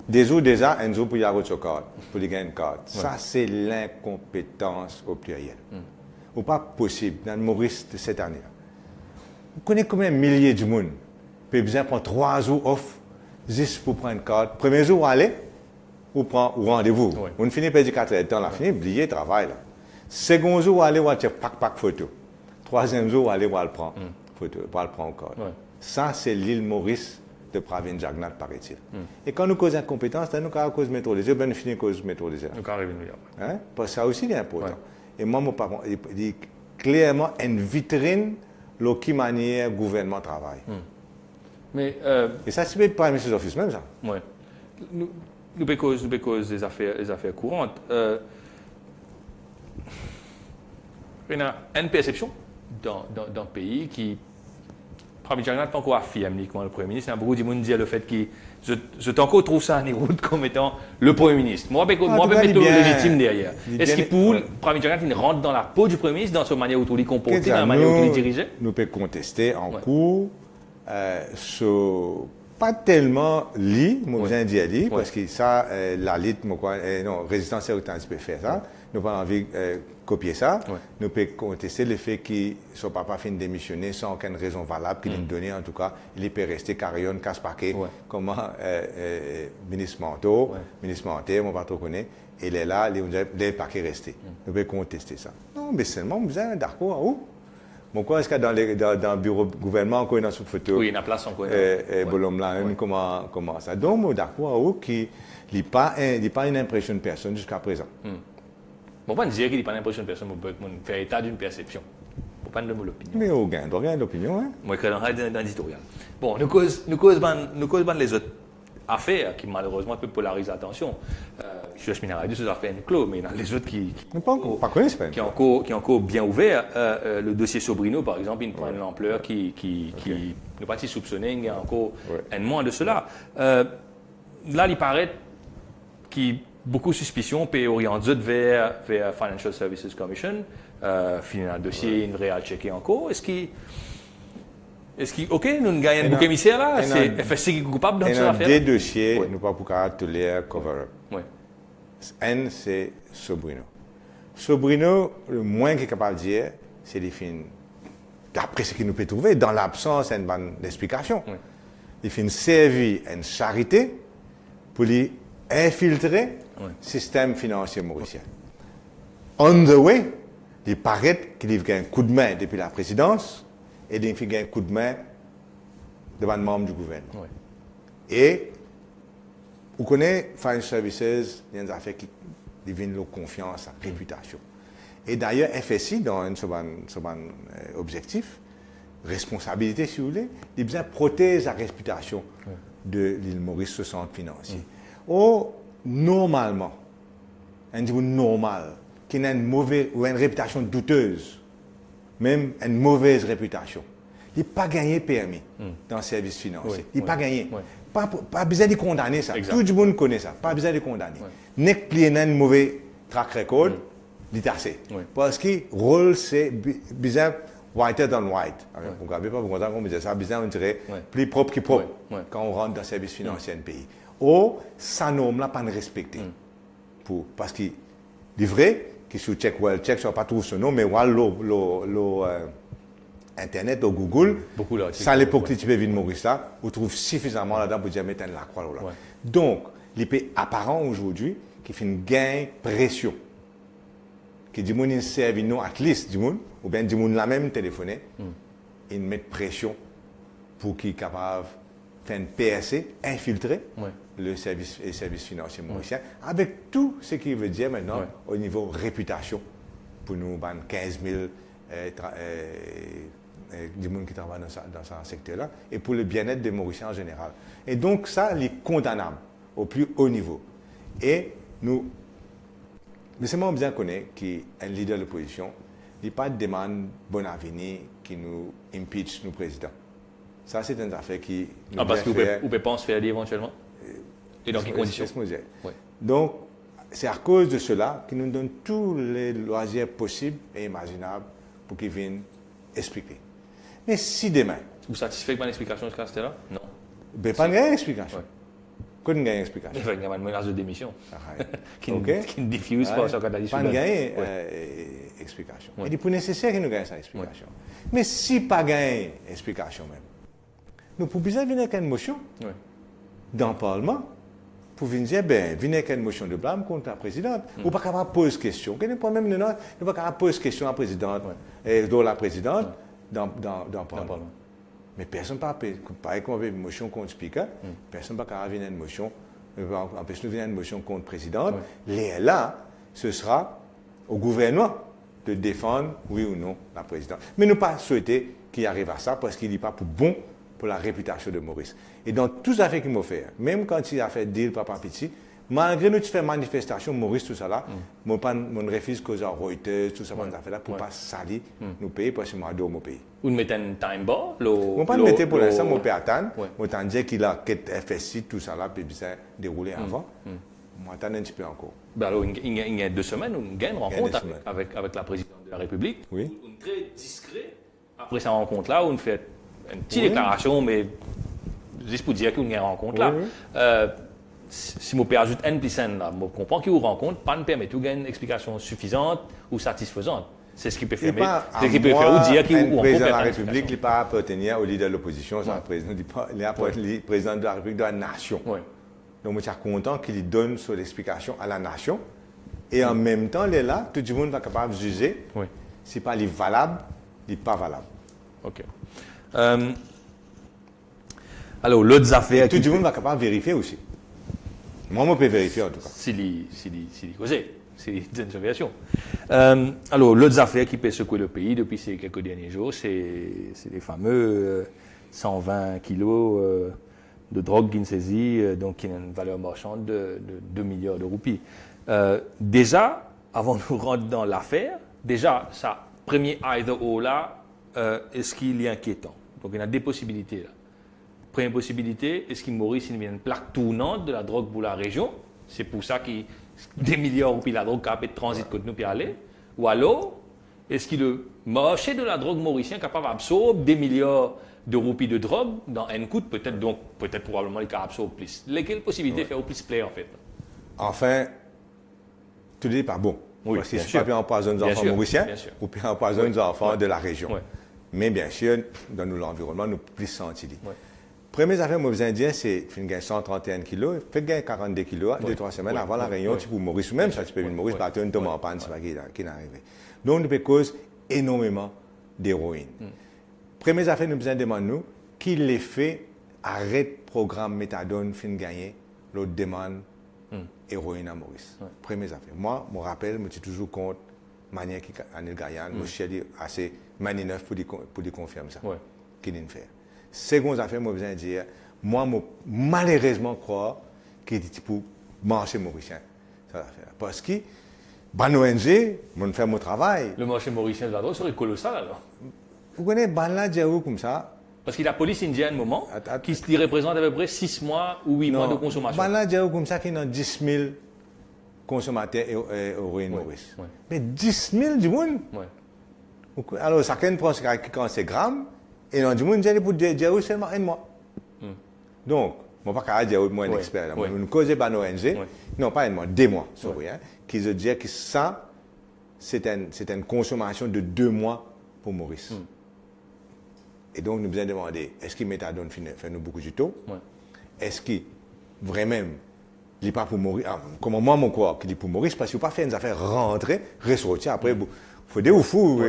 Des jours déjà, un jour pour y avoir une carte, pour y gagner une carte. Ça, c'est l'incompétence au pluriel. Ou pas possible dans le Maurice de cette année. Vous connaissez combien de milliers de monde peut besoin prendre 3 jours off juste pour prendre une carte. Premier jour, vous allez, vous prenez rendez-vous. On finit par 4 heures de temps, on a fini, oubliez le travail. Là. Second jour, vous allez, vous allez pack photo. Troisième jour, vous allez, vous allez prendre photo, vous allez prendre carte. Ça, c'est l'île Maurice de Pravin Jagnnath, paraît-il. Et quand nous causons incompétence, nous causons cause métro les yeux, nous finissons cause métro les yeux. Parce que ça aussi est important. Et moi, mon parent, il dit clairement une vitrine de qui manière le gouvernement travaille. Mais, et ça, c'est pas Mrs. Office même, ça. Oui. Nous cause des affaires courantes. Il y a une perception dans le pays qui. Pravin Jagnnath pas encore affirme uniquement le Premier ministre. Il y a beaucoup de gens qui disent le fait que je trouve ça en route comme étant le Premier ministre. Moi, je peux mettre le légitime derrière. Est-ce qu'il pour Pravin Jagnnath il rentre dans la peau du Premier ministre, dans sa manière où il est comporté, dans la manière où il est dirigé? Nous pouvons contester en cours, pas tellement moi bien dire parce que ça, la lutte, non, résistance et autant peut faire ça. Nous n'avons pas envie de copier ça. Nous pouvons contester le fait que son papa finit de démissionner sans aucune raison valable qu'il ait donnée. En tout cas, il peut rester carillon, casse-paquet, comme ministre Manteau, on ne va pas trop connaître. Il est là, il est paquet resté. Nous pouvons contester ça. Non, mais seulement, vous êtes d'accord où? Bon, quoi est-ce qu'il y a dans le bureau du gouvernement, on est dans ce photo? Oui, il y a une place encore. Comment ça? Donc, d'accord où qu'il n'y a pas une impression de personne jusqu'à présent. Bon, pas dire qu'il n'y a pas l'impression de personne, mais faire état d'une perception. Pour pas de l'opinion. Mais on gagne l'opinion, hein? Moi, je suis dans l'éditorial. Bon, nous cause les autres affaires qui, malheureusement, peuvent polariser l'attention. Je suis Radio, ces affaires clos, mais il y en a les autres qui sont encore bien ouverts. Le dossier Sobrino, par exemple, il prend une ampleur qui n'est pas si soupçonné, il y a encore un mois de cela. Là, il paraît qu'il beaucoup de suspicions peut orienter vers Financial Services Commission, finir un dossier, une réelle checker encore. Est-ce qu'il, OK, nous gagnons un bouc émissaire là, c'est FSC qui est coupable dans cette affaire? Il y a des dossiers, nous ne pouvons pas te lire cover-up. Un, c'est Sobrino. Sobrino, le moins qu'il est capable de dire, c'est des films, d'après ce qu'il nous peut trouver, dans l'absence d'une bonne explication. Il fait servir une charité pour lui infiltrer le système financier mauricien. On the way, il paraît qu'il a un coup de main depuis la présidence et il a un coup de main devant le membre du gouvernement. Et vous connaissez Financial Services, il y a des affaires qui deviennent leur confiance, la réputation. Et d'ailleurs, FSI, dans son objectif, responsabilité si vous voulez, il besoin de protéger la réputation de l'île Maurice, ce centre financier. Normalement, un niveau normal, qui a une réputation douteuse, même une mauvaise réputation, il n'a pas gagné permis dans le service financier. Il n'a pas gagné. Pas besoin de condamner ça. Tout le monde connaît ça. Pas besoin de condamner. N'est qu'il y a un mauvais track record, il est assez. Parce que le rôle, c'est besoin whiter than white. Vous ne savez pas, vous comprenez comment dire ça, bizarre, on dirait plus propre que propre quand on rentre dans le service financier d'un pays. Ou, ça norme-là, pas de respecter. Parce qu'il est vrai que sur check, check, ça ne va pas trouver ce nom, mais Internet, au Google, ça, l'époque que tu peux venir Maurice là, on trouve suffisamment là-dedans pour dire mettre la croix là. Donc, l'épée apparent aujourd'hui, qui fait une gain pression. Qui dit moun servi nous at least, ou bien dit moun la même téléphoner, ils mettent pression pour qu'ils soient capables de faire une PSC, infiltrer les services financiers mauriciens, avec tout ce qui veut dire maintenant au niveau réputation, pour nous, 15 000 du monde qui travaille dans ce secteur-là, et pour le bien-être des Mauriciens en général. Et donc, ça, il est condamnable au plus haut niveau. Et nous, laissez-moi bien connaître qu'un leader de l'opposition n'a pas de demande bon avenir qui nous impeach nos présidents. Ça, c'est une affaire qui nous parce que vous pouvez pas se faire éventuellement. Et dans quelles conditions? Donc, c'est à cause de cela qu'il nous donne tous les loisirs possibles et imaginables pour qu'ils viennent expliquer. Mais si demain... Vous satisfait par l'explication de ce cas-là? Non. Ben, pas de explication. Qu'on ait une explication. Il y a une menace de démission qui ne diffuse pas ce cas-là. Pas de explication. Il est nécessaire que nous gagnions cette explication. Mais si pas gagner explication même, nous pouvons bien venir avec une motion dans le Parlement pour venir dire, venir avec une motion de blâme contre la présidente. Ou pas capable de poser question. Quel est le problème? Nous pas capable de poser question à la présidente, dans la présidente, dans le Parlement. Mais personne ne peut pas une motion contre le speaker, personne ne peut pas venir une motion, empêcher de venir une motion contre le président. Là, ce sera au gouvernement de défendre, oui ou non, la présidente. Mais nous pas souhaiter qu'il arrive à ça parce qu'il n'est pas pour bon pour la réputation de Maurice. Et dans toutes les affaires qu'il m'a fait, même quand il a fait deal Papa Petit, malgré nous faire manifestation, Maurice, tout ça là, mon refuse cause à Reuters, tout ça, affaires là, pour ne pas salir nos pays, parce que moi, j'adore mon pays. Vous mettez un time bar? On pas mettre pour l'instant, mon pays attend. On t'en dit qu'il a quitté FSI, tout ça là, puis ça déroulé avant. Moi, j'attends un petit peu encore. Alors, il y a 2 semaines, on gagne une rencontre avec la présidente de la République. Oui. On est très discret. Après cette rencontre-là, on fait une petite déclaration, mais juste pour dire qu'il y a une rencontre là. Si mon père ajoute N plus N, là, je comprends qu'il vous rencontre, pas me permettre de gagner une explication suffisante ou satisfaisante. C'est ce qui peut faire. C'est ce qui peut faire ou dire qu'il le président de la République n'est pas appartenir au leader de l'opposition, c'est le président, il est le président de la République de la nation. Donc, je suis content qu'il donne sur l'explication à la nation. Et en même temps, il est là, tout le monde va être capable de juger si pas il est valable, il n'est pas valable. OK. Alors, l'autre affaire. Tout le monde va être capable de vérifier aussi. Moi, je peux vérifier en tout cas. S'il causé, c'est une observation. Alors, l'autre affaire qui peut secouer le pays depuis ces quelques derniers jours, c'est les fameux 120 kilos de drogue qui saisie, donc qui a une valeur marchande de 2 milliards de roupies. Déjà, avant de nous rendre dans l'affaire, ça, premier either or là, est-ce qu'il est inquiétant? Donc, il y a des possibilités là. Première possibilité, est-ce qu'il Maurice il y a une plaque tournante de la drogue pour la région? C'est pour ça qu'il des milliards de roupies la drogue qui a de transit côté nous puis aller. Ou alors, est-ce que le marché de la drogue mauricien est capable d'absorber des milliards de roupies de drogue dans un coup, peut-être probablement il peut absorber plus. Lesquelles possibilités faire au plus player en fait? Enfin, tout n'est pas bon. Oui, parce que si tu peux empoisonner les enfants mauriciens, ou puis empoisonner les enfants de la région. Mais bien sûr, dans l'environnement, nous plus sentir. Première affaire, moi, vous indiens, c'est qu'il gagne 131 kilos, fait gagner 42 kilos, 2-3 semaines avant la réunion, tu peux Maurice, ou même ça, tu peux venir Maurice, parce que tu tombes en panne, c'est pas qui n'est arrivé. Donc, nous peut cause énormément d'héroïne. Première affaire, nous besoin demander nous, qui les fait arrête programme méthadone, fin gagner, l'autre demande héroïne à Maurice. Première affaire. Moi, je me rappelle, je suis toujours contre manière qui Anil Gayan, je suis assez manineuf pour confirmer ça. Qu'il ne fait. Seconde affaire, moi, besoin de dire, moi, malheureusement, crois qu'il est pour marché mauricien. Parce que, ban ONG, je fais mon travail. Le marché mauricien de la drogue serait colossal alors. Vous connaissez ban là, comme ça? Parce que la police indienne, à un moment, qui représente à peu près 6 mois ou 8 mois de consommation. Ban là, comme ça, qu'il y a 10 000 consommateurs héroïne Maurice. Mais 10 000 du monde? Alors, chacun prend quand c'est gramme, et on dit, moi, je pour dire seulement un mois. Donc, je ne vais pas dire moi un expert. Je ne cause pas ONG, non pas un mois, 2 mois, sorry, qui veut dire que ça, c'est une consommation de 2 mois pour Maurice. Et donc, nous nous avons demandé, est-ce que méthadone fait nous beaucoup du taux? Est-ce que vraiment, il n'est pas pour Maurice? Comment moi, mon corps, qu'il est pour Maurice? Parce qu'il ne faut pas faire une affaire rentrer, ressortir, après, il faut des fou,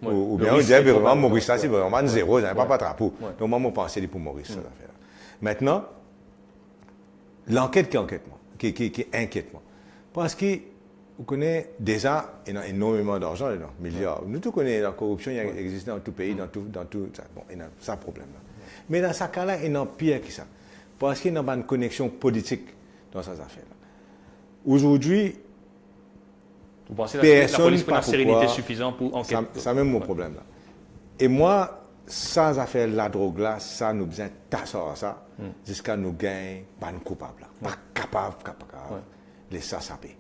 ou bien on dit, vraiment, Maurice, ça, c'est vraiment zéro, ça n'est pas drapeau. Donc, moi, mon pensée, il est pour Maurice, cette affaire. Maintenant, l'enquête qui inquiète moi. Parce que vous connaissez déjà énormément d'argent, milliards. Nous tous connaissons la corruption, il existe dans tout pays, dans tout ça. Bon, il y a ça problème là. Mais dans ce cas-là, il y a pire que ça. Parce qu'il n'y a pas une connexion politique dans ces affaires-là. Aujourd'hui, vous pensez que la police peut avoir une sérénité suffisante pour enquêter? C'est même mon problème là. Et moi, sans affaire la drogue là, ça nous besoin tasser ça jusqu'à nous gagner pas coupable, pas capable, laisser ça saper.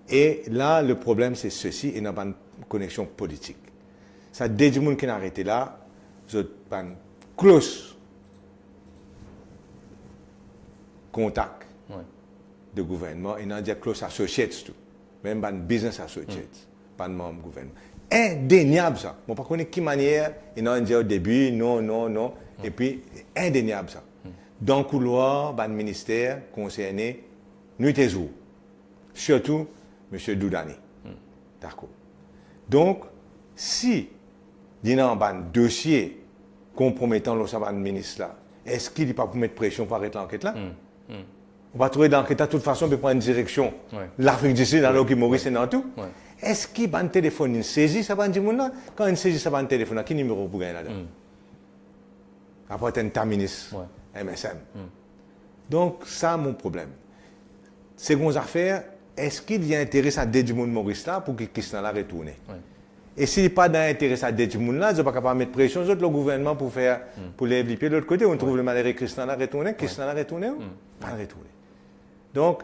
Et là, le problème c'est ceci, il n'y a pas une connexion politique. Ça des gens qui ont arrêté là, ils ont pas une close contact de gouvernement, il y a des close associates tout, même pas une business associates, pas de membre gouvernement. Indéniable ça. Je ne sais pas qui manière, ils ont dit au début, non. Et puis, indéniable ça. Dans le couloir, dans le ministère concerné, nuit et jour. Surtout, M. Doudani. D'accord. Donc, si il y a un dossier compromettant le ministre là, est-ce qu'il n'est pas pour mettre pression pour arrêter l'enquête là? On va trouver l'enquête de toute façon pour prendre une direction. L'Afrique du Sud, alors qu'il Maurice et dans tout. Est-ce qu'il y a un téléphone, une saisie, ça va un monde? Quand une saisie, ça va un téléphone, quel numéro pour gagner là-dedans? Après, un ministre, MSM. Donc, ça, mon problème. Seconde affaire, est-ce qu'il y a intérêt à aider du monde Maurice là pour que Christian la retourne? Et s'il n'y a pas d'intérêt à aider du monde là, ils ne sont pas capables de mettre pression sur le gouvernement pour lever les pieds de l'autre côté. On trouve le malheureux Christian la retourne. Christian la retourne? Pas le retourner. Donc,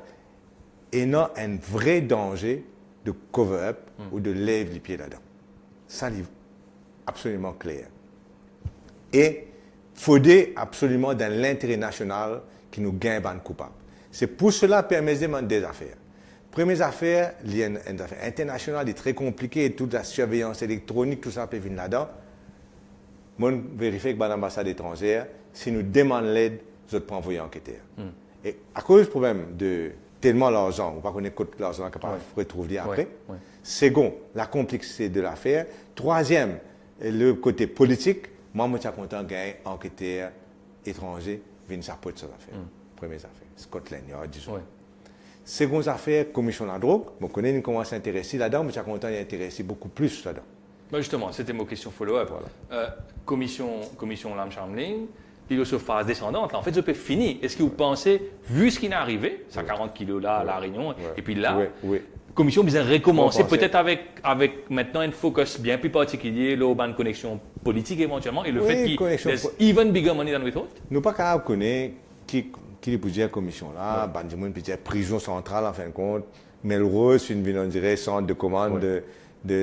il y a un vrai danger de cover-up ou de lever les pieds là-dedans. Ça, c'est absolument clair. Et il faudrait absolument dans l'intérêt national qui nous gagne un coupable. C'est pour cela que permet des affaires. Première affaire, il y a une affaire internationale, est très compliquée, toute la surveillance électronique, tout ça peut venir là-dedans. Moi, je vérifie que l'ambassade étrangère, si nous demandons l'aide, nous allons envoyer un enquêteur. Et à cause du problème de tellement l'argent, on ne va pas connaître l'argent capable de retrouver après. Second, la complexité de l'affaire. Troisième, le côté politique. Moi, je suis content de gagner un enquêteur étranger qui vient s'apporter cette affaire. Première affaire, Scotland Yard, disons. Seconde affaire, commission de la drogue. Je connais comment à s'intéresser là-dedans, mais je suis content d'y intéresser beaucoup plus là-dedans. Ben justement, c'était ma question follow-up. Voilà. Commission Lam Chamling, il est sur phase descendante. Là, en fait, je peux finir. Est-ce que vous pensez, vu ce qui est arrivé, ça 40 kilos là à La Réunion, et puis là, commission besoin recommencer peut-être avec maintenant un focus bien plus particulier, l'urban connexion politique éventuellement, et le fait qu'il y ait even bigger money than we thought? Nous pas capable de connaître qui peut dire commission là, Bandimoun peut dire prison centrale en fin de compte, Melrose, une ville on dirait centre de commande de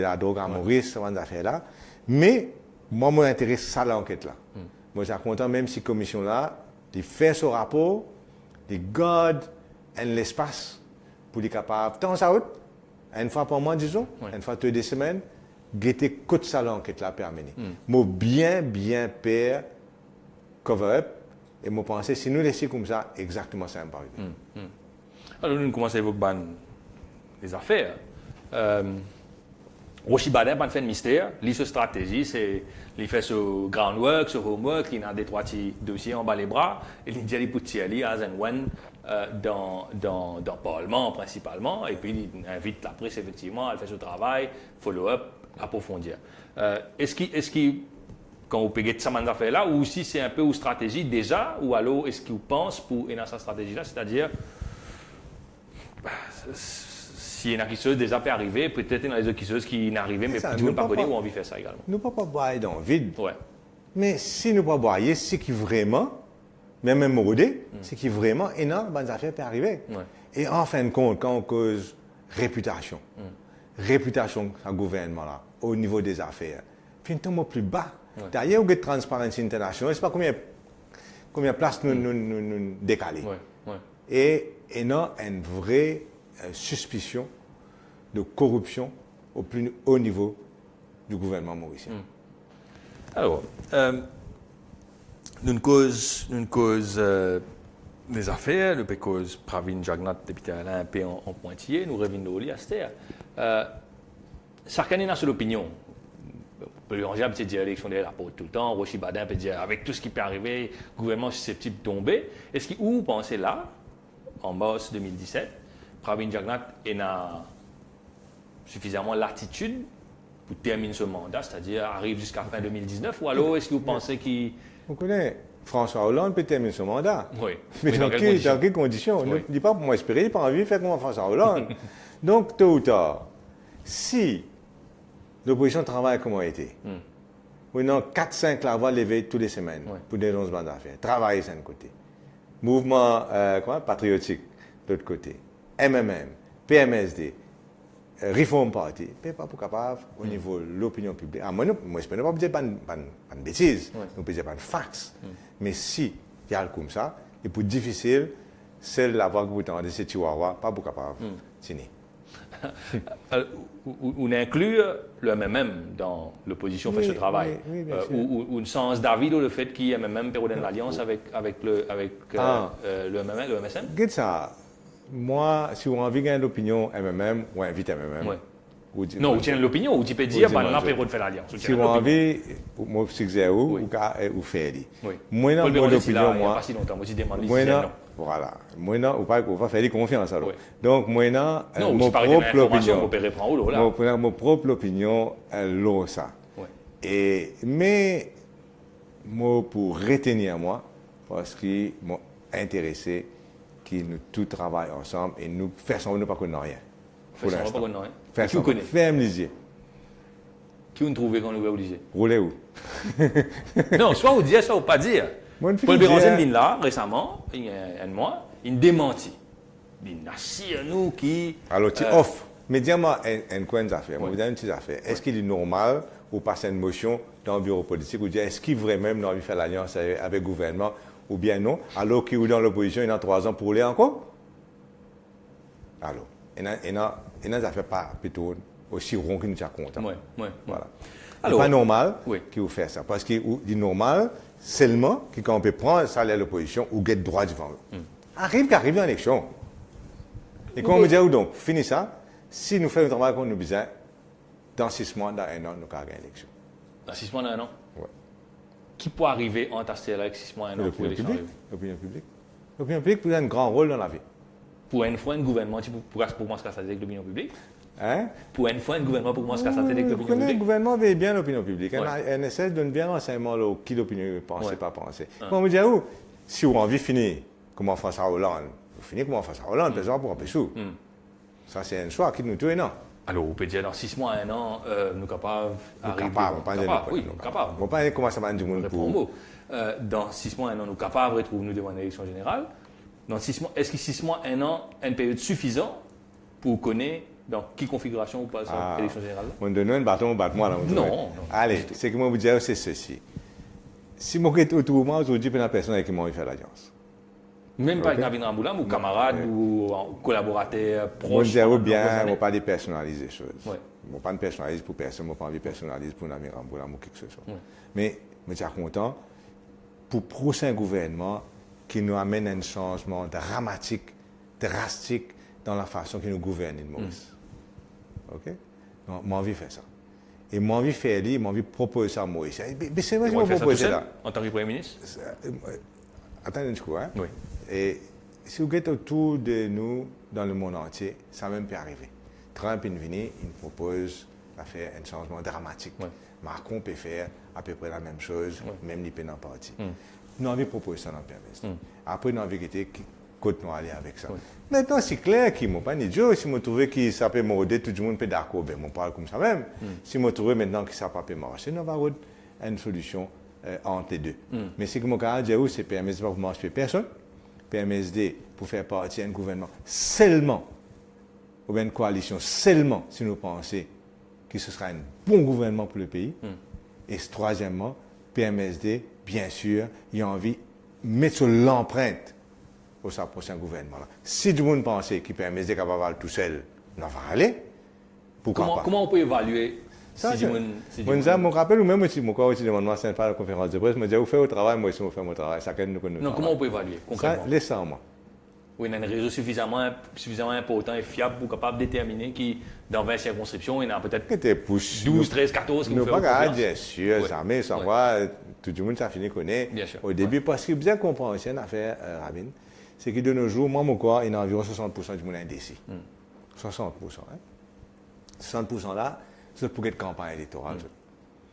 la drogue à Maurice, ces affaires là. Mais moi, mon intérêt, c'est ça l'enquête là. Moi, je suis content même si commission là, il fait ce rapport, il garde l'espace pour les capables, temps ça haute, une fois par mois disons, une fois toutes les semaines, guetter côte ça l'enquête là permet. Moi bien père cover up. Et je pense si nous laissons comme ça, exactement ça va arriver. Alors, nous commençons à évoquer les affaires. Rochi Baden, pas fait de mystère. Il fait stratégie, il fait ce groundwork, ce homework, il a des trois petits dossiers en bas les bras, et il dit à Poutiali, à Zenwen, dans le Parlement principalement, et puis il invite la presse effectivement à faire ce travail, follow-up, approfondir. Est-ce qu'il quand vous payez de ces affaires-là, ou si c'est un peu une stratégie déjà, ou alors est-ce qu'il pense pour dans sa stratégie-là, c'est-à-dire, s'il y en a qui sont déjà peut arriver, peut-être il y en a des autres qui n'arrivent, mais tu ne veux pas connaître ou envie de faire ça également. Nous ne pouvons pas boire dans le vide. Mais si nous ne pouvons pas boire, c'est qui vraiment, même modé, c'est qui vraiment énorme, des affaires peuvent arriver. Et en fin de compte, quand on cause réputation, réputation du gouvernement là, au niveau des affaires, finalement plus bas. Ouais. D'ailleurs, au Transparency International, je ne sais pas combien de places nous décaler. Ouais, ouais. Et il y a une vraie suspicion de corruption au plus haut niveau du gouvernement mauricien. Alors, nous cause des affaires, nous cause Pravin Jagnnath, député à l'AMP en Pointillé, nous revenons au Liaster. Sarkany n'a seule opinion. Le Angers peut dire l'élection des rapports tout le temps, Rochi Badin peut dire avec tout ce qui peut arriver, le gouvernement susceptible de tomber. Est-ce que vous pensez là, en mars 2017, Pravin Jagnnath a suffisamment l'attitude pour terminer ce mandat, c'est-à-dire arrive jusqu'à fin 2019, ou alors est-ce que vous pensez qu'il... Vous connaissez, François Hollande peut terminer son mandat. Oui. Mais dans quelles conditions? Oui. Ne dis pas pour moi espérer, il n'a pas envie de faire comme François Hollande. Donc, tôt ou tard, si l'opposition travaille comme on a été, on a 4-5 lavas levés toutes les semaines pour des lancements d'affaires, travailler d'un côté. Mouvement patriotique de l'autre côté. MMM, PMSD, Reform Party, mais pas pour capable au niveau de l'opinion publique. Moi, je ne peux pas dire pas de bêtises, je peux dire pas de facts. Mais si il y a comme ça, et pour difficile, c'est la voix que vous entendez, c'est Chihuahua, pas pour capable. On inclut le MMM dans l'opposition fait ce travail. Oui, bien sûr. Ou une sens d'avis le fait qu'il y ait MMM pour une alliance avec le MMM, le MSM. Regarde ça. Moi, si vous avez envie de gagner l'opinion MMM, ou invite MMM. Ouais. Non, vous tenez l'opinion, ou tu peux dire, on a de faire l'alliance. Si vous avez envie, moi, je sais ou faire. Moi, dans mon opinion, moi. Pas si longtemps, moi, je demande voilà. Moi, on va faire confiance. Alors. Donc, moi, mon propre opinion. Mon propre opinion, l'eau, ça. Mais, moi, pour retenir moi, parce qu'ils m'ont intéressé, qui nous tous travaillons ensemble et nous faisons nous pas connaître rien. Pour l'instant. Qui vous connaît? Ferme les yeux. Qui vous trouvez quand nous va dire? Roulez où? Non, soit vous dire, soit vous pas dire. Paul Béranger vient là récemment, il y a un mois, il démentit. Il a si nous qui. Alors tu offres. Mais dis-moi un coin d'affaires. Moi, vous avez une petite affaire. Est-ce qu'il est normal ou passer une motion dans le bureau politique ou dire est-ce qu'il vraiment a envie de faire l'alliance avec le gouvernement? Ou bien non, alors qu'il est dans l'opposition, il a 3 ans pour aller encore. Alors, il n'a affaires pas plutôt aussi rond qu'il nous a compte. Voilà. Alors, c'est pas normal qu'il vous fasse ça. Parce qu'il est normal seulement que quand on peut prendre ça à l'opposition ou get droit devant eux. Arrive en élection. Et quand on me dit, donc, fini ça, si nous faisons le travail qu'on nous besoin, dans 6 mois, dans 1 an, nous avons gagné l'élection. Dans 6 mois, dans 1 an? Oui. Qui peut arriver en Tastel avec 6 mois, 1 an pour l'élection? L'opinion publique. L'opinion publique peut avoir un grand rôle dans la vie. Pour une fois, un gouvernement, pour moi, se casser avec l'opinion publique? Hein? Pour une fois, un gouvernement, pour moi, se casser avec l'opinion publique? Le gouvernement veut bien l'opinion publique. Un essaie de donner bien renseignement qui l'opinion pense, pas penser. Quand on me dit, si vous avez envie de finir, comme François Hollande, vous finissez comme François Hollande, peut-être pour empêcher. Ça, c'est un choix qui nous tue, non? Alors, vous pouvez dire dans 6 mois, 1 an, nous sommes capables d'arriver. Oui, nous sommes capables. On ne pas comment ça va du monde pour. Dans 6 mois, 1 an, nous sommes capables de retrouver devant une élection générale. Dans 6 mois, est-ce que 6 mois, 1 an, une période suffisante pour connaître dans quelle configuration vous passez à l'élection générale? On donne un bâton, on bat moi là. Non. Allez, ce que moi vous dire, c'est ceci. Si moi je autour de moi, aujourd'hui, il y a personne avec qui m'a envie de faire l'alliance. Même pas avec Navin Ramboulam ou camarades ou collaborateurs proches. Je dis bien, on ne pas dépersonnaliser les choses. On ne pas personnaliser pour personne, on ne pas envie de personnaliser pour Navin Ramboulam ou quelque chose. Mais je suis content pour le prochain gouvernement qui nous amène un changement dramatique, drastique dans la façon que nous gouvernons de Maurice. OK? Donc, j'ai envie de faire ça. Et j'ai envie de faire j'ai envie de proposer ça à Maurice. Mais c'est moi qui vais proposer ça. En tant que Premier ministre? Attendez une seconde. Oui. Et si vous êtes autour de nous dans le monde entier, ça même peut arriver. Trump est venu, il propose de faire un changement dramatique. Macron peut faire à peu près la même chose, même les pénants partis. Nous avons proposé ça dans le PMS. Après, nous avons vérité nous aller avec ça. Maintenant, c'est clair qu'ils ne m'ont pas ni Dieu. Si je trouve que ça peut m'aider, tout le monde peut d'accord, ben, on parle comme ça même. Si je trouve maintenant que ça ne peut pas marcher, nous avons une solution entre les deux. Mais ce que je veux dire, c'est que PMSD pour marcher personne. PMSD pour faire partie d'un gouvernement seulement, ou une coalition seulement, si nous pensons que ce sera un bon gouvernement pour le pays. Et troisièmement, PMSD, bien sûr, il a envie de mettre sur l'empreinte au sa prochain gouvernement. Si tout le monde pensait que PMSD est capable d'aller tout seul, on va aller. Pourquoi pas? Comment on peut évaluer Ça, si je me rappelle, ou même aussi, mon corps aussi demande-moi, c'est pas la conférence de presse, je me dis, vous faites au travail, moi aussi, je fais mon travail. Chacun nous connaît. Non, comment on peut évaluer concrètement? Ça, laissez moi. Oui, il y a un réseau suffisamment important et fiable pour capable de déterminer qui, dans 20 circonscriptions, il y en a peut-être 12, 13, 14 qui nous font confiance. Bien sûr, jamais savoir, tout le monde, ça finit connaître. Au début, parce que bien comprendre aussi une affaire, Rabin, c'est que de nos jours, moi, mon corps, il y a environ 60% du monde indécis. 60%. Hein? 60% là, c'est pour une campagne électorale.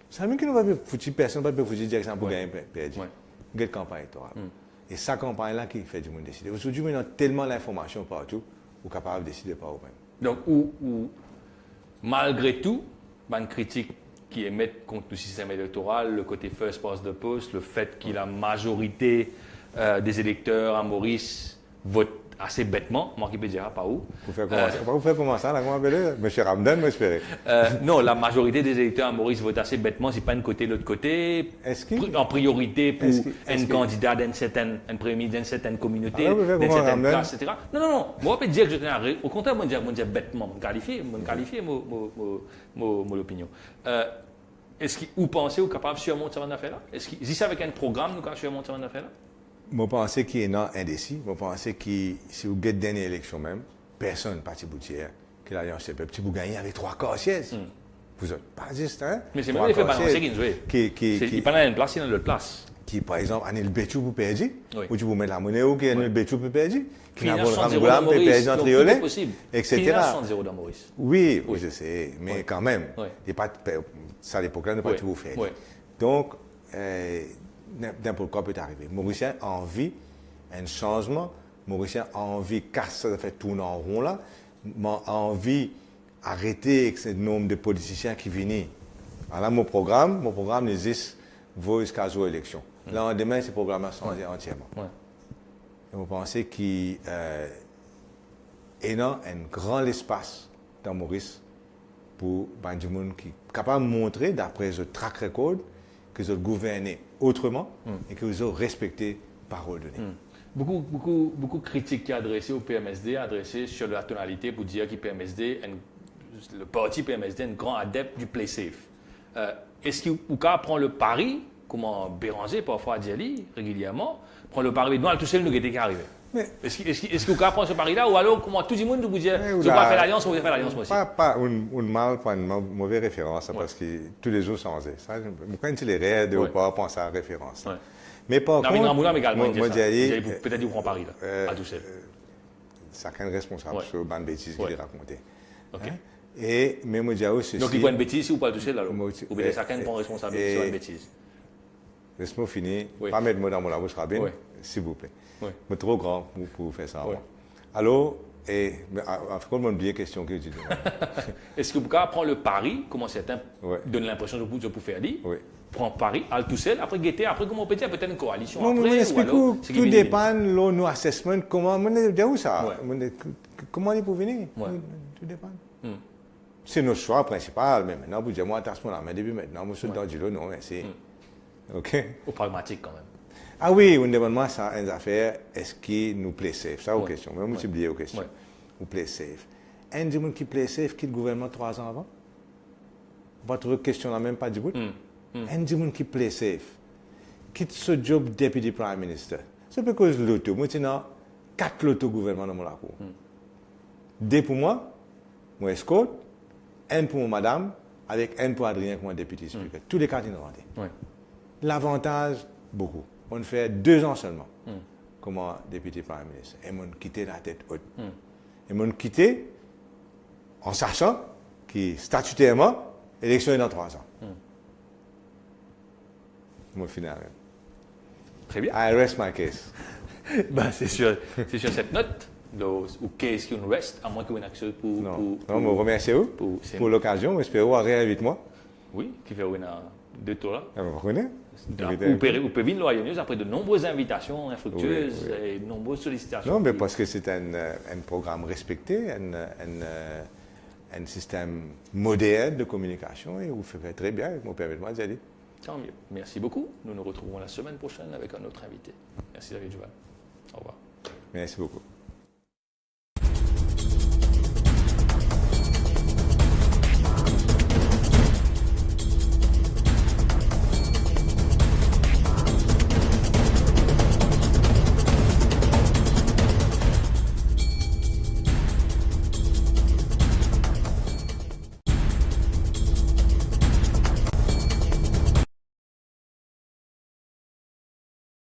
Ça veut dire que nous ne pouvons pas foutre personne, ne peut pas foutre direction pour gagner perdu. Une campagne électorale. Et sa campagne-là qui fait du monde décider. Aujourd'hui, on a tellement d'informations partout, on est capable de décider par vous-même. Donc, malgré tout, une critique qui émet contre le système électoral, le côté first past the post, le fait que la majorité des électeurs à Maurice votent assez bêtement, moi qui peux dire pas où. Vous faites comment ça, là, comment appelez Monsieur Ramdan, m'espérez. Non, la majorité des électeurs à Maurice votent assez bêtement, c'est pas un côté l'autre côté, en priorité pour un candidat d'un certain d'une certaine communauté, d'une certaine classe, etc. Non. Moi, je peux dire que je tenais au contraire, moi, je dis bêtement, je qualifie mon opinion. Est-ce que vous pensez ou capable de surmonter cette affaire-là? Est-ce que si c'est avec un programme, nous capable de surmonter cette affaire-là? Je pense qu'il est indécis. Je pense que si vous gagnez la dernière élection même, personne, parti boutière, que l'Alliance CPE, petit vous gagnez avec 3 quarts sièges. Vous n'êtes pas juste, hein? Mais c'est même l'effet balancé qui nous joue. Il pas dans une place, il est dans l'autre place. Qui, par exemple, a le bétou pour perdre, ou tu vous mets la monnaie, ou qui a le bétou pour perdre, qui n'a pas le ramboulame pour perdre en triolet, etc. Dans Maurice. Oui, je sais, mais quand même, ça à l'époque-là, ne pas tout vous faire. Donc, n'importe quoi peut arriver. Mauricien a envie d'un changement. Mauricien a envie de casser, de faire tourner en rond là. A envie d'arrêter avec ce nombre de politiciens qui viennent. Alors mon programme existe jusqu'à la élection. Là, demain, ce programme a changé entièrement. Et vous pensez qu'il y a un grand espace dans Maurice pour des gens qui sont capables de montrer, d'après le track record, que vous gouvernez autrement et que vous avez respecté parole donnée. Beaucoup de critiques qui sont adressées au PMSD, adressées sur la tonalité pour dire que le parti PMSD est un grand adepte du play safe. Est-ce que vous prend le pari, comme Béranger parfois a dit régulièrement, prend le pari, nous, tout seul, nous qui arrivé. Est-ce que vous prend ce pari-là, ou alors comment tout le monde vous dit, je vais faire l'alliance, on va faire l'alliance moi aussi? Pas une mauvaise référence, parce que tous les jours changent. Quand il est réel, de ne pas penser à la référence. Mais par contre, peut-être qu'il prend Paris là, à tout seul. Chacun est responsable sur une bêtise qu'il a racontée. Et mais moi, j'ai aussi. Donc il prend une bêtise ou pas tout seul alors? Ou bien chacun prend responsabilité sur une bêtise? Laisse-moi finir. Pas mettre moi dans mon bouche, Rabin, s'il vous plaît. Je suis trop grand pour faire ça. Alors, en fait, on oublie la question que tu dis. Est-ce que vous prend le pari, comment certains donnent l'impression de vous faire dire? Prend Paris, à tout seul, après guetter, après comment on peut dire peut-être une coalition. Non, mais tout dépend de nos assessment, comment on dit où ça? Comment il peut venir? Tout dépend. C'est notre choix principal, mais maintenant, vous dites, moi, attention là, mais depuis maintenant, je suis dans du lot, non, merci. OK? Au pragmatique quand même. Ah oui, on demande moi ça, une affaire, est-ce qu'il nous plaît safe? Ça, aux questions. Même si oublié aux questions. Nous plaît safe. Un des gens qui plaît safe, quitte le gouvernement 3 ans avant? On va trouver question là même pas du bout. Un des gens qui plaît safe, quitte ce job deputy prime minister. C'est parce que l'auto, moi, je 4 lotos gouvernement dans mon cour. 2 pour moi escorte, 1 pour mon madame, avec 1 pour Adrien comme député speaker. Tous les 4 inventés. L'avantage, beaucoup. On fait 2 ans seulement comme député prime ministre. Et on quitté la tête haute. Et on quitté en sachant que statutairement, l'élection est dans 3 ans. Mon final. Très bien. I rest my case. C'est sur cette note, ou case qui nous reste, à moins que vous ayez accès pour. Non, je vous remercie pour l'occasion. J'espère que vous arrivez avec moi. Oui, qui fait 2 tours là. Vous connaissez? Vous pouvez venir loyauneuse après de nombreuses invitations infructueuses et de nombreuses sollicitations. Non, mais parce que c'est un programme respecté, un système moderne de communication et vous faites très bien, avec mon permis de moi, Tant mieux. Merci beaucoup. Nous nous retrouvons la semaine prochaine avec un autre invité. Merci David Duval. Au revoir. Merci beaucoup.